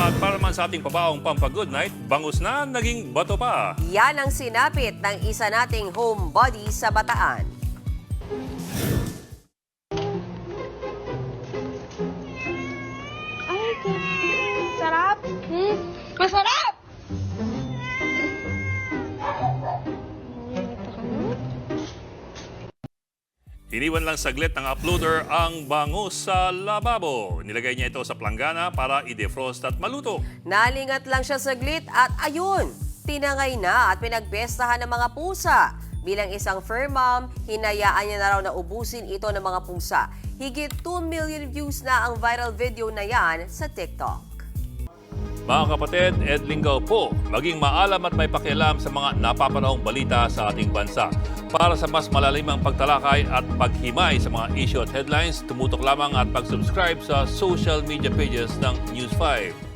At para naman sa ating pabaong pampagood night, bangus na naging bato pa. Yan ang sinapit ng isa nating homebody sa Bataan. Ay, sarap. Masarap! Iniwan lang saglit ng uploader ang bangus sa lababo. Nilagay niya ito sa planggana para i-defrost at maluto. Nalingat lang siya saglit at ayun, tinangay na at pinagpestahan ng mga pusa. Bilang isang fur mom, hinayaan niya na raw na ubusin ito ng mga pusa. Higit 2 million views na ang viral video na yan sa TikTok. Mga kapatid, Ed Lingaw po, maging maalam at may pakialam sa mga napapanahong balita sa ating bansa. Para sa mas malalimang pagtalakay at paghimay sa mga issue at headlines, tumutok lamang at pag-subscribe sa social media pages ng News 5.